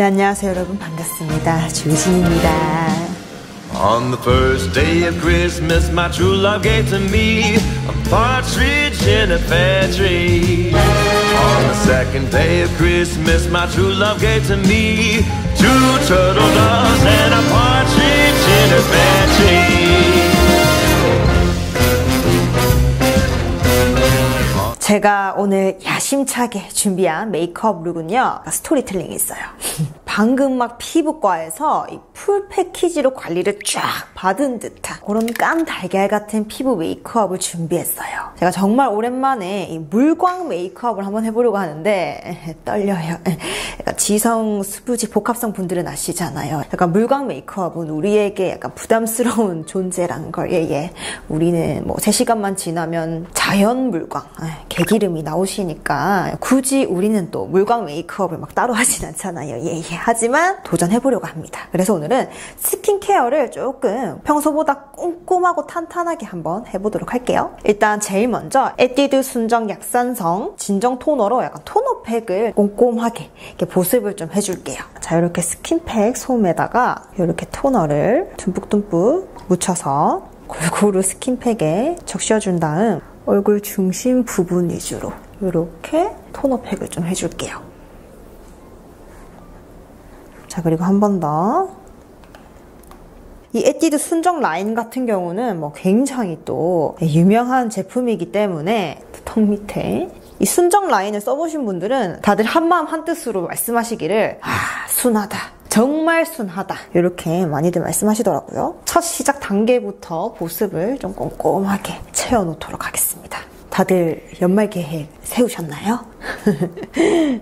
네, 안녕하세요 여러분, 반갑습니다. 주진입니다. On the first day of Christmas, my true love gave to me a partridge in a pear tree. On the second day of Christmas, my true love gave to me two turtle doves and a partridge in a pear tree. 제가 오늘 야심차게 준비한 메이크업 룩은요, 스토리텔링이 있어요. 방금 막 피부과에서 이 풀 패키지로 관리를 쫙 받은 듯한 그런 깐 달걀 같은 피부 메이크업을 준비했어요. 제가 정말 오랜만에 이 물광 메이크업을 한번 해보려고 하는데 떨려요. 약간 지성 수부지 복합성 분들은 아시잖아요. 약간 물광 메이크업은 우리에게 약간 부담스러운 존재라는 걸. 예. 우리는 뭐 3시간만 지나면 자연 물광, 개기름이 나오시니까 굳이 우리는 또 물광 메이크업을 막 따로 하진 않잖아요. 예. 하지만 도전해보려고 합니다. 그래서 오늘은 스킨케어를 조금 평소보다 꼼꼼하고 탄탄하게 한번 해보도록 할게요. 일단 제일 먼저 에뛰드 순정 약산성 진정 토너로 약간 토너팩을 꼼꼼하게 이렇게 보습을 좀 해줄게요. 자, 이렇게 스킨팩 솜에다가 이렇게 토너를 듬뿍듬뿍 묻혀서 골고루 스킨팩에 적셔준 다음 얼굴 중심 부분 위주로 이렇게 토너팩을 좀 해줄게요. 자, 그리고 한 번 더. 이 에뛰드 순정 라인 같은 경우는 뭐 굉장히 또 유명한 제품이기 때문에 턱 밑에 이 순정 라인을 써보신 분들은 다들 한마음 한뜻으로 말씀하시기를 순하다, 정말 순하다, 이렇게 많이들 말씀하시더라고요. 첫 시작 단계부터 보습을 좀 꼼꼼하게 채워놓도록 하겠습니다. 다들 연말 계획 세우셨나요?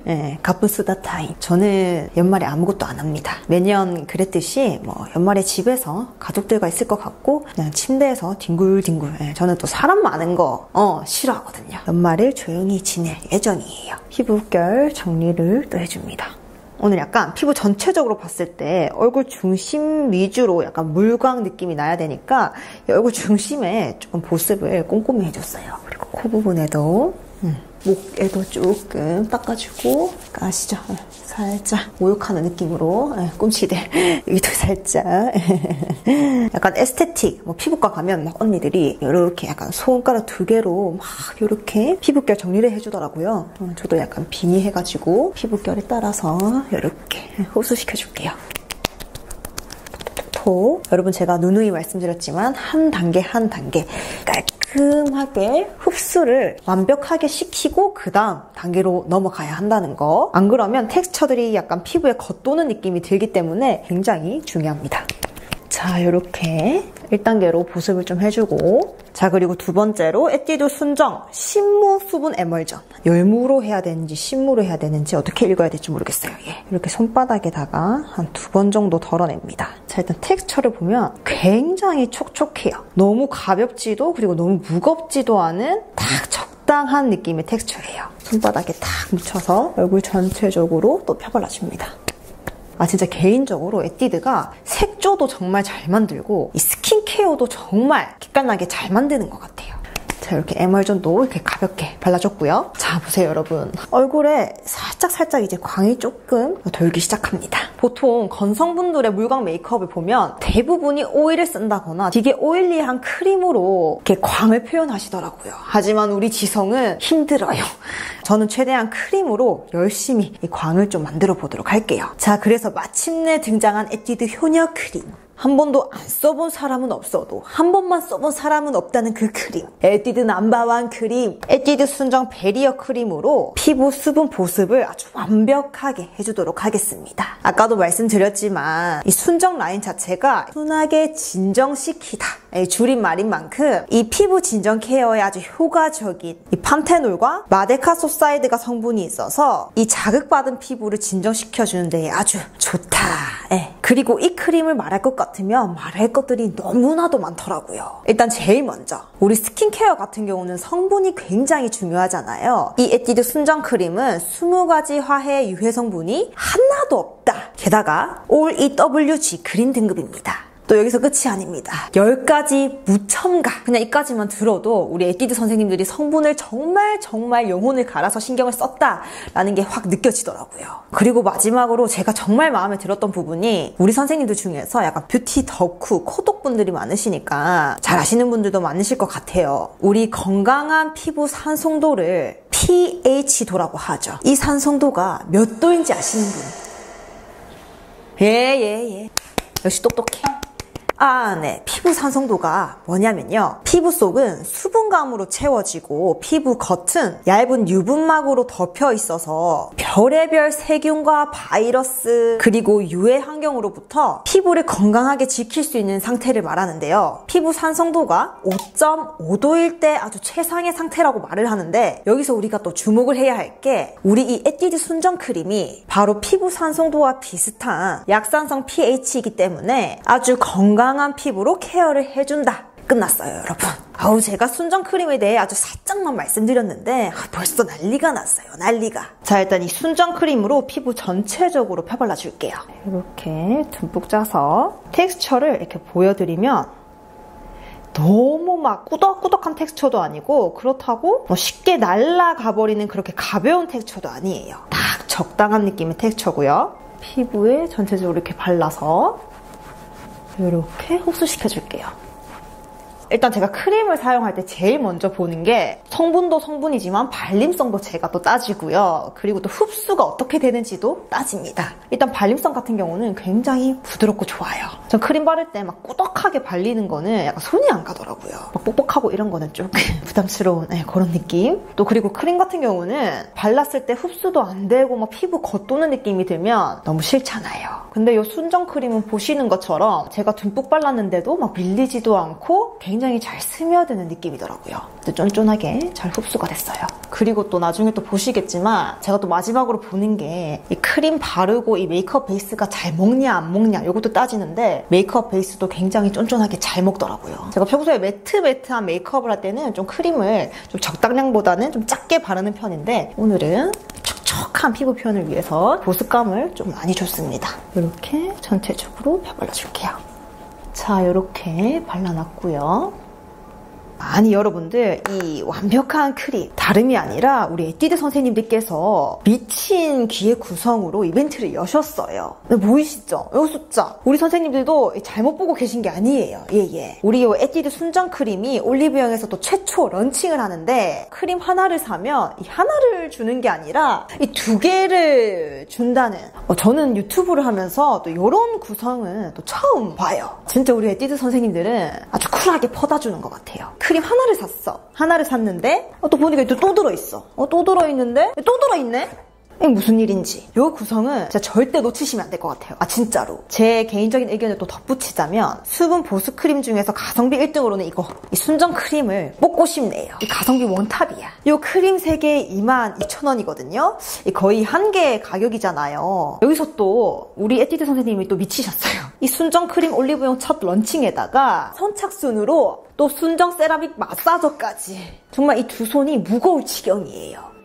네, 가쁜 수다 타임. 저는 연말에 아무것도 안 합니다. 매년 그랬듯이 뭐 연말에 집에서 가족들과 있을 것 같고 그냥 침대에서 뒹굴뒹굴. 네, 저는 또 사람 많은 거 싫어하거든요. 연말을 조용히 지낼 예정이에요. 피부결 정리를 또 해줍니다. 오늘 약간 피부 전체적으로 봤을 때 얼굴 중심 위주로 약간 물광 느낌이 나야 되니까 얼굴 중심에 조금 보습을 꼼꼼히 해줬어요. 그리고 코 부분에도 목에도 조금 닦아주고, 아시죠? 살짝 모욕하는 느낌으로 꿈치들 여기도 살짝 약간 에스테틱 뭐 피부과 가면 막 언니들이 이렇게 약간 손가락 2개로 막 이렇게 피부결 정리를 해주더라고요. 저도 약간 빙의해가지고 피부결에 따라서 이렇게 흡수시켜줄게요. 여러분, 제가 누누이 말씀드렸지만 한 단계 한 단계 깔끔하게 흡수를 완벽하게 시키고 그 다음 단계로 넘어가야 한다는 거. 안 그러면 텍스처들이 약간 피부에 겉도는 느낌이 들기 때문에 굉장히 중요합니다. 자, 이렇게 1단계로 보습을 좀 해주고, 자, 그리고 두 번째로 에뛰드 순정 신무 수분 에멀전. 열무로 해야 되는지 신무로 해야 되는지 어떻게 읽어야 될지 모르겠어요. 예. 이렇게 손바닥에다가 한 2번 정도 덜어냅니다. 자, 일단 텍스처를 보면 굉장히 촉촉해요. 너무 가볍지도 그리고 너무 무겁지도 않은 딱 적당한 느낌의 텍스처예요. 손바닥에 딱 묻혀서 얼굴 전체적으로 또 펴발라줍니다. 진짜 개인적으로 에뛰드가 색조도 정말 잘 만들고 이 스킨케어도 정말 기깔나게 잘 만드는 것 같아요. 자, 이렇게 에멀전도 이렇게 가볍게 발라줬고요. 자, 보세요 여러분. 얼굴에 살짝 이제 광이 조금 돌기 시작합니다. 보통 건성분들의 물광 메이크업을 보면 대부분이 오일을 쓴다거나 되게 오일리한 크림으로 이렇게 광을 표현하시더라고요. 하지만 우리 지성은 힘들어요. 저는 최대한 크림으로 열심히 이 광을 좀 만들어 보도록 할게요. 자, 그래서 마침내 등장한 에뛰드 효녀 크림. 한 번도 안 써본 사람은 없어도 한 번만 써본 사람은 없다는 그 크림. 에뛰드 넘버원 크림. 에뛰드 순정 베리어 크림으로 피부 수분 보습을 아주 완벽하게 해주도록 하겠습니다. 아까도 말씀드렸지만 이 순정 라인 자체가 순하게 진정시키다 줄임말인 만큼 이 피부 진정 케어에 아주 효과적인 이 판테놀과 마데카소사이드가 성분이 있어서 이 자극받은 피부를 진정시켜주는 데 아주 좋다. 그리고 이 크림을 말할 것 같으면 말할 것들이 너무나도 많더라고요. 일단 제일 먼저 우리 스킨케어 같은 경우는 성분이 굉장히 중요하잖아요. 이 에뛰드 순정 크림은 20가지 화해 유해 성분이 하나도 없다. 게다가 All EWG 그린 등급입니다. 또 여기서 끝이 아닙니다. 10가지 무첨가. 그냥 이까지만 들어도 우리 에뛰드 선생님들이 성분을 정말 영혼을 갈아서 신경을 썼다라는 게 확 느껴지더라고요. 그리고 마지막으로 제가 정말 마음에 들었던 부분이 우리 선생님들 중에서 약간 뷰티 덕후, 코독분들이 많으시니까 잘 아시는 분들도 많으실 것 같아요. 우리 건강한 피부 산성도를 pH도라고 하죠. 이 산성도가 몇 도인지 아시는 분? 예. 역시 똑똑해. 네. 피부 산성도가 뭐냐면요. 피부 속은 수분감으로 채워지고 피부 겉은 얇은 유분막으로 덮여 있어서 별의별 세균과 바이러스 그리고 유해 환경으로부터 피부를 건강하게 지킬 수 있는 상태를 말하는데요. 피부 산성도가 5.5도일 때 아주 최상의 상태라고 말을 하는데 여기서 우리가 또 주목을 해야 할 게 우리 이 에뛰드 순정 크림이 바로 피부 산성도와 비슷한 약산성 pH이기 때문에 아주 건강한 피부로 케어를 해준다. 끝났어요, 여러분. 제가 순정 크림에 대해 아주 살짝만 말씀드렸는데 벌써 난리가 났어요, 난리가. 자, 일단 이 순정 크림으로 피부 전체적으로 펴발라 줄게요. 이렇게 듬뿍 짜서 텍스처를 이렇게 보여드리면 너무 막 꾸덕꾸덕한 텍스처도 아니고 그렇다고 쉽게 날아가버리는 그렇게 가벼운 텍스처도 아니에요. 딱 적당한 느낌의 텍스처고요. 피부에 전체적으로 이렇게 발라서 이렇게 흡수시켜줄게요. 일단 제가 크림을 사용할 때 제일 먼저 보는 게 성분도 성분이지만 발림성도 제가 또 따지고요. 그리고 또 흡수가 어떻게 되는지도 따집니다. 일단 발림성 같은 경우는 굉장히 부드럽고 좋아요. 전 크림 바를 때 막 꾸덕하게 발리는 거는 약간 손이 안 가더라고요. 막 뻑뻑하고 이런 거는 조금 부담스러운 그런 느낌. 또 그리고 크림 같은 경우는 발랐을 때 흡수도 안 되고 막 피부 겉도는 느낌이 들면 너무 싫잖아요. 근데 이 순정 크림은 보시는 것처럼 제가 듬뿍 발랐는데도 막 밀리지도 않고 굉장히 잘 스며드는 느낌이더라고요. 쫀쫀하게 잘 흡수가 됐어요. 그리고 또 나중에 또 보시겠지만 제가 또 마지막으로 보는 게 이 크림 바르고 이 메이크업 베이스가 잘 먹냐 안 먹냐 이것도 따지는데 메이크업 베이스도 굉장히 쫀쫀하게 잘 먹더라고요. 제가 평소에 매트한 메이크업을 할 때는 좀 크림을 좀 적당량보다는 좀 작게 바르는 편인데 오늘은 촉촉한 피부 표현을 위해서 보습감을 좀 많이 줬습니다. 이렇게 전체적으로 펴발라줄게요. 자, 이렇게 발라놨고요. 아니 여러분들 이 완벽한 크림 다름이 아니라 우리 에뛰드 선생님들께서 미친 기획 구성으로 이벤트를 여셨어요. 보이시죠? 이 숫자 우리 선생님들도 잘못 보고 계신 게 아니에요. 우리 이 에뛰드 순정 크림이 올리브영에서 또 최초 런칭을 하는데 크림 하나를 사면 이 하나를 주는 게 아니라 이 2개를 준다는 저는 유튜브를 하면서 또 이런 구성은 또 처음 봐요. 진짜 우리 에뛰드 선생님들은 아주 쿨하게 퍼다 주는 것 같아요. 크림 하나를 샀어. 하나를 샀는데 또 보니까 또 들어있어. 또 들어있는데 또 들어있네? 이게 무슨 일인지. 이 구성은 진짜 절대 놓치시면 안 될 것 같아요. 진짜로. 제 개인적인 의견을 또 덧붙이자면 수분 보습 크림 중에서 가성비 1등으로는 이 순정 크림을 뽑고 싶네요. 이 가성비 원탑이야. 이 크림 3개에 22,000원이거든요. 거의 한 개 가격이잖아요. 여기서 또 우리 에뛰드 선생님이 또 미치셨어요. 이 순정 크림 올리브영 첫 런칭에다가 선착순으로 또 순정 세라믹 마사저까지. 정말 이 두 손이 무거울 지경이에요.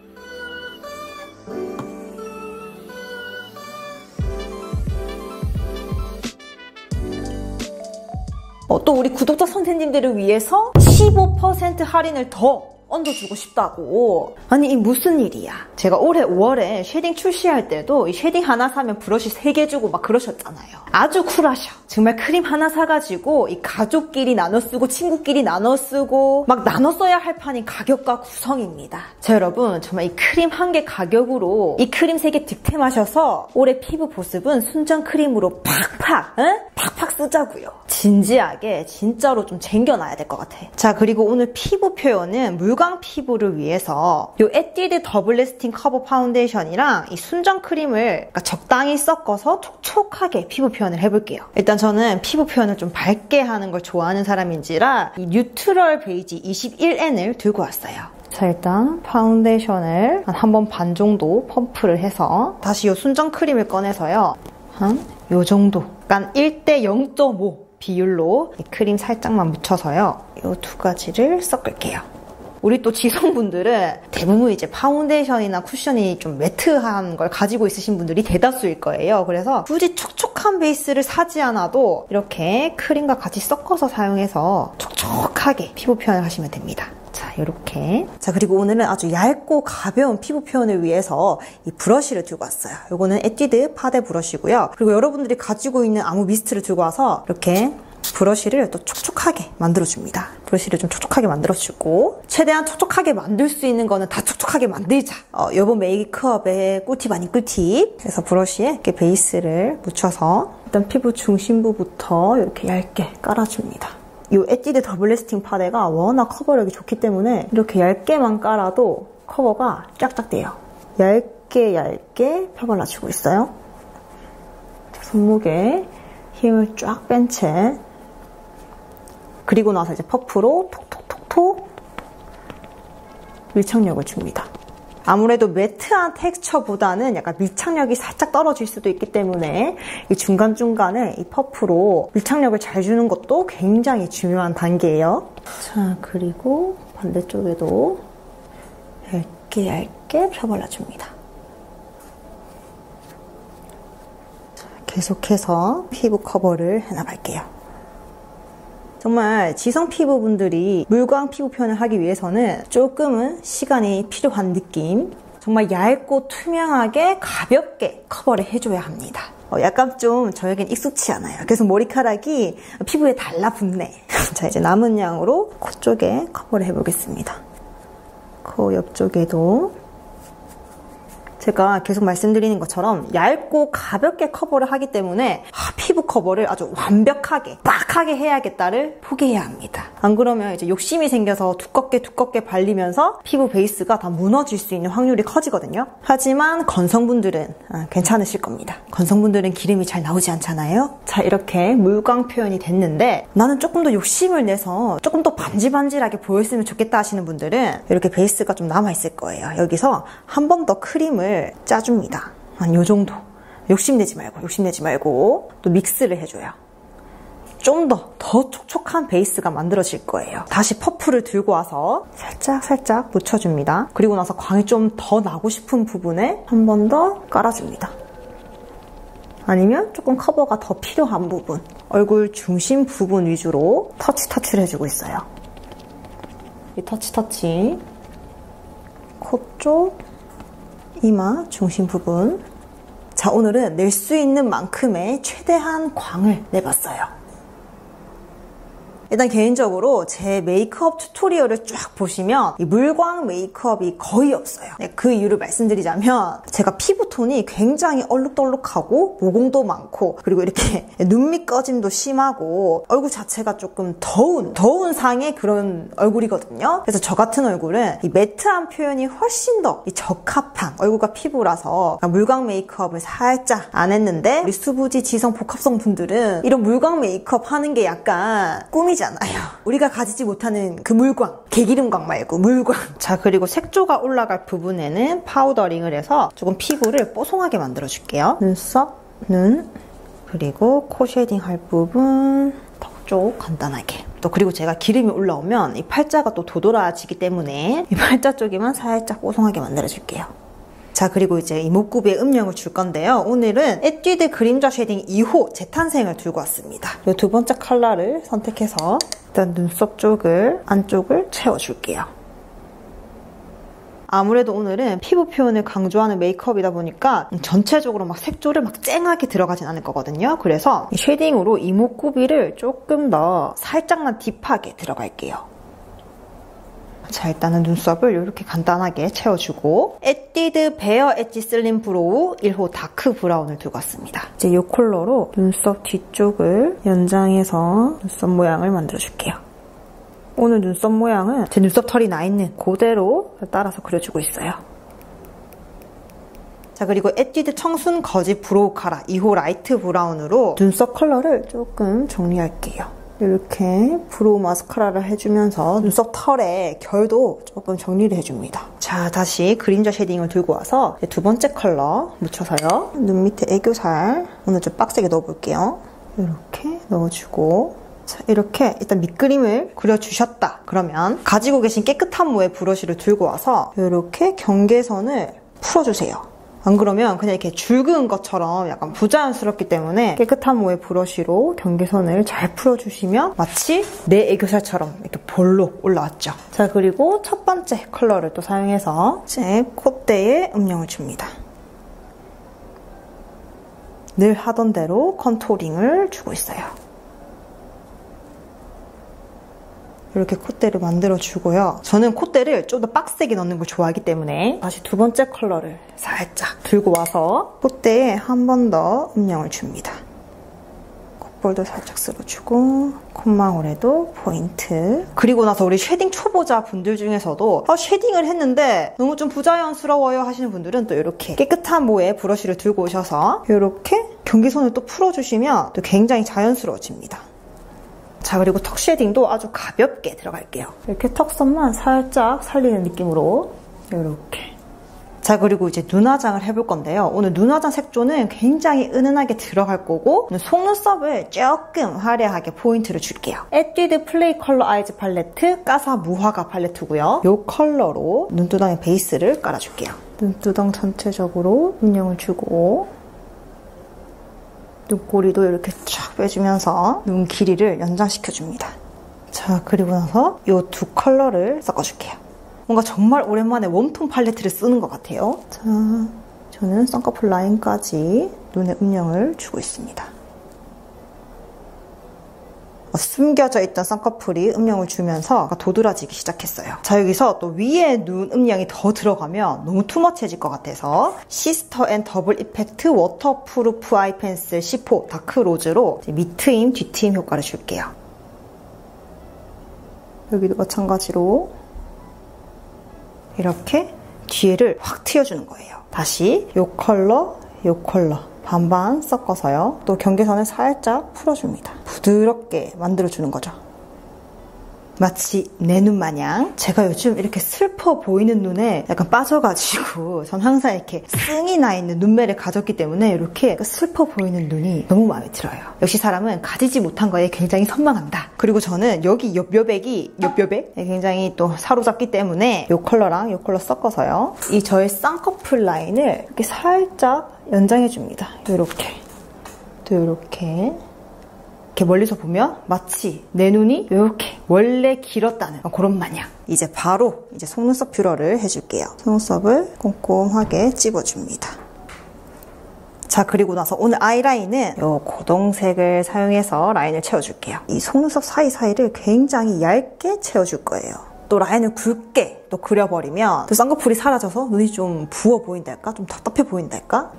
또 우리 구독자 선생님들을 위해서 15% 할인을 더 얹어주고 싶다고. 아니 이 무슨 일이야. 제가 올해 5월에 쉐딩 출시할 때도 이 쉐딩 하나 사면 브러쉬 3개 주고 막 그러셨잖아요. 아주 쿨하셔. 정말 크림 하나 사가지고 이 가족끼리 나눠 쓰고 친구끼리 나눠 쓰고 막 나눠 써야 할 판인 가격과 구성입니다. 자 여러분 정말 이 크림 한 개 가격으로 이 크림 3개 득템하셔서 올해 피부 보습은 순정 크림으로 팍팍 쓰자고요. 진지하게 진짜로 좀 쟁겨놔야 될 것 같아. 자 그리고 오늘 피부 표현은 물광 피부를 위해서 이 에뛰드 더블 래스팅 커버 파운데이션이랑 이 순정 크림을 적당히 섞어서 촉촉하게 피부 표현을 해볼게요. 일단 저는 피부 표현을 좀 밝게 하는 걸 좋아하는 사람인지라 이 뉴트럴 베이지 21N을 들고 왔어요. 자 일단 파운데이션을 한 번 반 정도 펌프를 해서 다시 이 순정 크림을 꺼내서요. 한 요 정도 약간 1대 0.5 비율로 이 크림 살짝만 묻혀서요. 이 두 가지를 섞을게요. 우리 또 지성분들은 대부분 이제 파운데이션이나 쿠션이 좀 매트한 걸 가지고 있으신 분들이 대다수일 거예요. 그래서 굳이 촉촉한 촉촉한 베이스를 사지 않아도 이렇게 크림과 같이 섞어서 사용해서 촉촉하게 피부 표현을 하시면 됩니다. 자, 이렇게. 자, 그리고 오늘은 아주 얇고 가벼운 피부 표현을 위해서 이 브러쉬를 들고 왔어요. 이거는 에뛰드 파데 브러쉬고요. 그리고 여러분들이 가지고 있는 아무 미스트를 들고 와서 이렇게 브러쉬를 또 촉촉하게 만들어줍니다. 브러쉬를 좀 촉촉하게 만들어주고, 최대한 촉촉하게 만들 수 있는 거는 다 촉촉하게 만들자. 이번 메이크업의 꿀팁 아닌 꿀팁. 그래서 브러쉬에 이렇게 베이스를 묻혀서 일단 피부 중심부부터 이렇게 얇게 깔아줍니다. 이 에뛰드 더블 래스팅 파데가 워낙 커버력이 좋기 때문에 이렇게 얇게만 깔아도 커버가 쫙쫙 돼요. 얇게 펴발라주고 있어요. 손목에 힘을 쫙 뺀 채, 그리고 나서 이제 퍼프로 톡톡톡톡 밀착력을 줍니다. 아무래도 매트한 텍스처보다는 약간 밀착력이 살짝 떨어질 수도 있기 때문에 이 중간중간에 이 퍼프로 밀착력을 잘 주는 것도 굉장히 중요한 단계예요. 자, 그리고 반대쪽에도 얇게 펴발라줍니다. 자, 계속해서 피부 커버를 해나갈게요. 정말 지성 피부분들이 물광 피부 표현을 하기 위해서는 조금은 시간이 필요한 느낌, 정말 얇고 투명하게 가볍게 커버를 해줘야 합니다. 약간 좀 저에겐 익숙치 않아요. 그래서 머리카락이 피부에 달라붙네. 자, 이제 남은 양으로 코 쪽에 커버를 해보겠습니다. 코 옆쪽에도 제가 계속 말씀드리는 것처럼 얇고 가볍게 커버를 하기 때문에 피부 커버를 아주 완벽하게 빡하게 해야겠다를 포기해야 합니다. 안 그러면 이제 욕심이 생겨서 두껍게 발리면서 피부 베이스가 다 무너질 수 있는 확률이 커지거든요. 하지만 건성분들은 괜찮으실 겁니다. 건성분들은 기름이 잘 나오지 않잖아요. 자, 이렇게 물광 표현이 됐는데 나는 조금 더 욕심을 내서 조금 더 반질반질하게 보였으면 좋겠다 하시는 분들은 이렇게 베이스가 좀 남아있을 거예요. 여기서 한 번 더 크림을 짜줍니다. 한 요 정도. 욕심내지 말고 또 믹스를 해줘요. 좀 더 촉촉한 베이스가 만들어질 거예요. 다시 퍼프를 들고 와서 살짝 묻혀줍니다. 그리고 나서 광이 좀 더 나고 싶은 부분에 한 번 더 깔아줍니다. 아니면 조금 커버가 더 필요한 부분, 얼굴 중심 부분 위주로 터치를 해주고 있어요. 이 터치 코 쪽, 이마 중심 부분. 자, 오늘은 낼 수 있는 만큼의 최대한 광을 내봤어요. 일단 개인적으로 제 메이크업 튜토리얼을 쫙 보시면 이 물광 메이크업이 거의 없어요. 그 이유를 말씀드리자면 제가 피부톤이 굉장히 얼룩덜룩하고 모공도 많고 그리고 이렇게 눈밑 꺼짐도 심하고 얼굴 자체가 조금 더운 상의 그런 얼굴이거든요. 그래서 저 같은 얼굴은 이 매트한 표현이 훨씬 더 적합한 얼굴과 피부라서 물광 메이크업을 살짝 안 했는데 우리 수부지 지성 복합성 분들은 이런 물광 메이크업 하는 게 약간 꿈이잖아요. 우리가 가지지 못하는 그 물광, 개기름광 말고 물광. 자, 그리고 색조가 올라갈 부분에는 파우더링을 해서 조금 피부를 뽀송하게 만들어줄게요. 눈썹, 눈, 그리고 코 쉐딩 할 부분, 턱 쪽 간단하게. 또 그리고 제가 기름이 올라오면 이 팔자가 또 도드라지기 때문에 이 팔자 쪽에만 살짝 뽀송하게 만들어줄게요. 자, 그리고 이제 이목구비에 음영을 줄 건데요. 오늘은 에뛰드 그림자 쉐딩 2호 재탄생을 들고 왔습니다. 이 두 번째 컬러를 선택해서 일단 눈썹 쪽을, 안쪽을 채워줄게요. 아무래도 오늘은 피부 표현을 강조하는 메이크업이다 보니까 전체적으로 막 색조를 막 쨍하게 들어가진 않을 거거든요. 그래서 이 쉐딩으로 이목구비를 조금 더 살짝만 딥하게 들어갈게요. 자, 일단은 눈썹을 이렇게 간단하게 채워주고 에뛰드 베어 엣지 슬림 브로우 1호 다크 브라운을 들고 왔습니다. 이제 이 컬러로 눈썹 뒤쪽을 연장해서 눈썹 모양을 만들어줄게요. 오늘 눈썹 모양은 제 눈썹 털이 나 있는 그대로 따라서 그려주고 있어요. 자, 그리고 에뛰드 청순 거짓 브로우 카라 2호 라이트 브라운으로 눈썹 컬러를 조금 정리할게요. 이렇게 브로우 마스카라를 해주면서 눈썹 털의 결도 조금 정리를 해줍니다. 자, 다시 그림자 쉐딩을 들고 와서 두 번째 컬러 묻혀서요. 눈 밑에 애교살 오늘 좀 빡세게 넣어볼게요. 이렇게 넣어주고, 자, 이렇게 일단 밑그림을 그려주셨다. 그러면 가지고 계신 깨끗한 모의 브러쉬를 들고 와서 이렇게 경계선을 풀어주세요. 안 그러면 그냥 이렇게 줄그은 것처럼 약간 부자연스럽기 때문에 깨끗한 모의 브러쉬로 경계선을 잘 풀어주시면 마치 내 애교살처럼 이렇게 볼록 올라왔죠. 자, 그리고 첫 번째 컬러를 또 사용해서 제 콧대에 음영을 줍니다. 늘 하던 대로 컨투링을 주고 있어요. 이렇게 콧대를 만들어주고요. 저는 콧대를 좀 더 빡세게 넣는 걸 좋아하기 때문에 다시 두 번째 컬러를 살짝 들고 와서 콧대에 한 번 더 음영을 줍니다. 콧볼도 살짝 쓸어주고 콧망울에도 포인트. 그리고 나서 우리 쉐딩 초보자 분들 중에서도 쉐딩을 했는데 너무 좀 부자연스러워요 하시는 분들은 또 이렇게 깨끗한 모의 브러쉬를 들고 오셔서 이렇게 경계선을 또 풀어주시면 또 굉장히 자연스러워집니다. 자, 그리고 턱 쉐딩도 아주 가볍게 들어갈게요. 이렇게 턱선만 살짝 살리는 느낌으로 이렇게. 자, 그리고 이제 눈화장을 해볼 건데요. 오늘 눈화장 색조는 굉장히 은은하게 들어갈 거고 오늘 속눈썹을 조금 화려하게 포인트를 줄게요. 에뛰드 플레이 컬러 아이즈 팔레트 까사 무화과 팔레트고요. 이 컬러로 눈두덩이 베이스를 깔아줄게요. 눈두덩 전체적으로 음영을 주고 눈꼬리도 이렇게 쫙 빼주면서 눈 길이를 연장시켜줍니다. 자, 그리고 나서 이 두 컬러를 섞어줄게요. 뭔가 정말 오랜만에 웜톤 팔레트를 쓰는 것 같아요. 자, 저는 쌍꺼풀 라인까지 눈에 음영을 주고 있습니다. 숨겨져 있던 쌍꺼풀이 음영을 주면서 도드라지기 시작했어요. 자, 여기서 또 위에 눈 음영이 더 들어가면 너무 투머치해질 것 같아서 시스터 앤 더블 이펙트 워터프루프 아이 펜슬 C4 다크 로즈로 밑트임, 뒤트임 효과를 줄게요. 여기도 마찬가지로 이렇게 뒤에를 확 트여주는 거예요. 다시 이 컬러, 이 컬러 반반 섞어서요. 또 경계선을 살짝 풀어줍니다. 부드럽게 만들어주는 거죠. 마치 내 눈 마냥. 제가 요즘 이렇게 슬퍼 보이는 눈에 약간 빠져가지고 전 항상 이렇게 승이 나 있는 눈매를 가졌기 때문에 이렇게 슬퍼 보이는 눈이 너무 마음에 들어요. 역시 사람은 가지지 못한 거에 굉장히 선망한다. 그리고 저는 여기 옆여백이 굉장히 또 사로잡기 때문에 이 컬러랑 이 컬러 섞어서요. 이 저의 쌍꺼풀 라인을 이렇게 살짝 연장해줍니다. 이렇게 또 이렇게 멀리서 보면 마치 내 눈이 이렇게 원래 길었다는 그런 마냥. 이제 바로 속눈썹 뷰러를 해줄게요. 속눈썹을 꼼꼼하게 찝어줍니다. 자, 그리고 나서 오늘 아이라인은 이 고동색을 사용해서 라인을 채워줄게요. 이 속눈썹 사이사이를 굉장히 얇게 채워줄 거예요. 또 라인을 굵게 또 그려버리면 또 쌍꺼풀이 사라져서 눈이 좀 부어 보인달까? 좀 답답해 보인달까?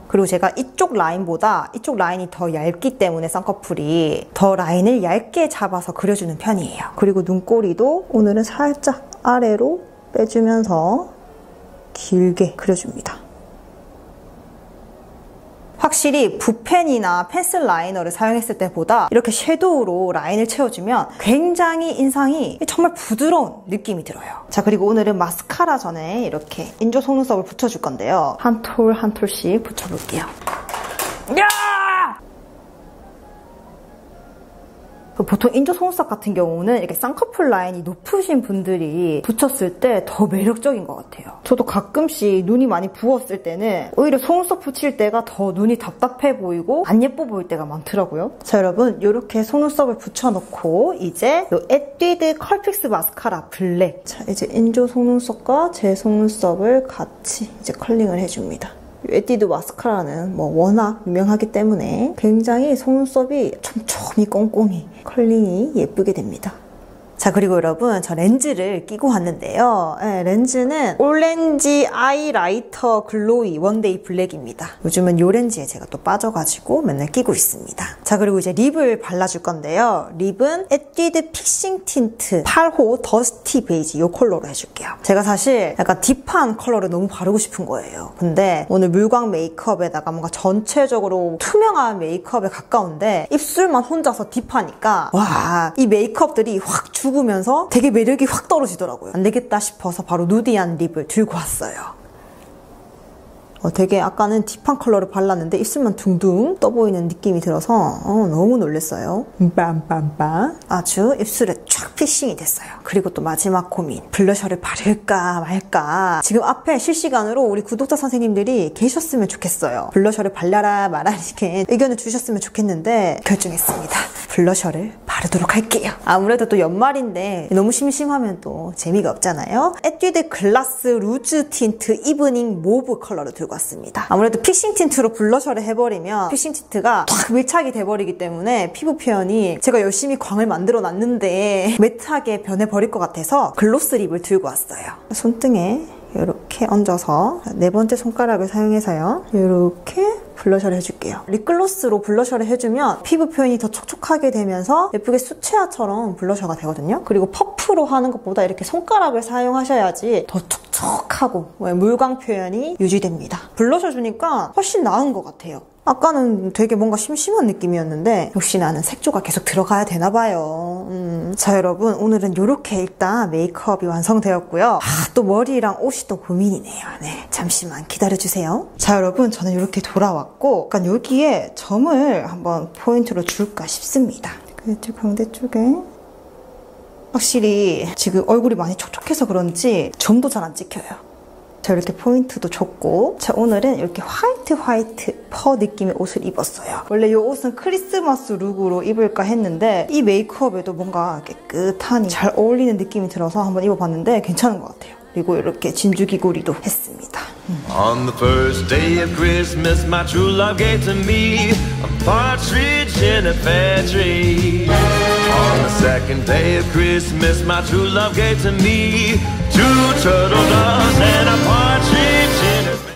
그리고 제가 이쪽 라인보다 이쪽 라인이 더 얇기 때문에 쌍꺼풀이 더 라인을 얇게 잡아서 그려주는 편이에요. 그리고 눈꼬리도 오늘은 살짝 아래로 빼주면서 길게 그려줍니다. 확실히 붓펜이나 펜슬 라이너를 사용했을 때보다 이렇게 섀도우로 라인을 채워주면 굉장히 인상이 정말 부드러운 느낌이 들어요. 자, 그리고 오늘은 마스카라 전에 이렇게 인조 속눈썹을 붙여줄 건데요. 한 톨 한 톨씩 붙여볼게요. 야! 보통 인조 속눈썹 같은 경우는 이렇게 쌍꺼풀 라인이 높으신 분들이 붙였을 때 더 매력적인 것 같아요. 저도 가끔씩 눈이 많이 부었을 때는 오히려 속눈썹 붙일 때가 더 눈이 답답해 보이고 안 예뻐 보일 때가 많더라고요. 자, 여러분 이렇게 속눈썹을 붙여놓고 이제 이 에뛰드 컬픽스 마스카라 블랙. 자, 이제 인조 속눈썹과 제 속눈썹을 같이 이제 컬링을 해줍니다. 에뛰드 마스카라는 워낙 유명하기 때문에 굉장히 속눈썹이 촘촘히 꼼꼼히 컬링이 예쁘게 됩니다. 자, 그리고 여러분 저 렌즈를 끼고 왔는데요. 네, 렌즈는 오렌지 아이라이터 글로이 원데이 블랙입니다. 요즘은 이 렌즈에 제가 또 빠져가지고 맨날 끼고 있습니다. 자, 그리고 이제 립을 발라줄 건데요. 립은 에뛰드 픽싱 틴트 8호 더스티 베이지 이 컬러로 해줄게요. 제가 사실 약간 딥한 컬러를 너무 바르고 싶은 거예요. 근데 오늘 물광 메이크업에다가 뭔가 전체적으로 투명한 메이크업에 가까운데 입술만 혼자서 딥하니까 와, 이 메이크업들이 확 죽으면서 되게 매력이 확 떨어지더라고요. 안 되겠다 싶어서 바로 누디한 립을 들고 왔어요. 되게 아까는 딥한 컬러를 발랐는데 입술만 둥둥 떠 보이는 느낌이 들어서 너무 놀랐어요. 빰빰빰. 아주 입술에 쫙 피싱이 됐어요. 그리고 또 마지막 고민. 블러셔를 바를까 말까. 지금 앞에 실시간으로 우리 구독자 선생님들이 계셨으면 좋겠어요. 블러셔를 발라라 말아라 이렇게 의견을 주셨으면 좋겠는데 결정했습니다. 블러셔를 바르도록 할게요. 아무래도 또 연말인데 너무 심심하면 또 재미가 없잖아요. 에뛰드 글라스 루즈 틴트 이브닝 모브 컬러를 들고 왔습니다. 아무래도 픽싱 틴트로 블러셔를 해버리면 픽싱 틴트가 탁 밀착이 돼버리기 때문에 피부 표현이 제가 열심히 광을 만들어 놨는데 매트하게 변해버릴 것 같아서 글로스 립을 들고 왔어요. 손등에 이렇게 얹어서 네 번째 손가락을 사용해서요. 이렇게 블러셔를 해줄게요. 립글로스로 블러셔를 해주면 피부 표현이 더 촉촉하게 되면서 예쁘게 수채화처럼 블러셔가 되거든요. 그리고 퍼프로 하는 것보다 이렇게 손가락을 사용하셔야지 더 촉촉하고 물광 표현이 유지됩니다. 블러셔 주니까 훨씬 나은 것 같아요. 아까는 되게 뭔가 심심한 느낌이었는데 역시 나는 색조가 계속 들어가야 되나 봐요. 자 여러분, 오늘은 이렇게 일단 메이크업이 완성되었고요. 또 머리랑 옷이 또 고민이네요. 네, 잠시만 기다려주세요. 자 여러분, 저는 이렇게 돌아왔고 약간 여기에 점을 한번 포인트로 줄까 싶습니다. 그쪽 광대 쪽에 확실히 지금 얼굴이 많이 촉촉해서 그런지 점도 잘 안 찍혀요. 자, 이렇게 포인트도 줬고, 자 오늘은 이렇게 화이트 퍼 느낌의 옷을 입었어요. 원래 이 옷은 크리스마스 룩으로 입을까 했는데 이 메이크업에도 뭔가 깨끗하니 잘 어울리는 느낌이 들어서 한번 입어봤는데 괜찮은 것 같아요. 그리고 이렇게 진주귀고리도 했습니다. On the first day of Christmas, my true love gave to me a partridge in a pear tree. On the second day of Christmas, my true love gave to me two turtle doves and a partridge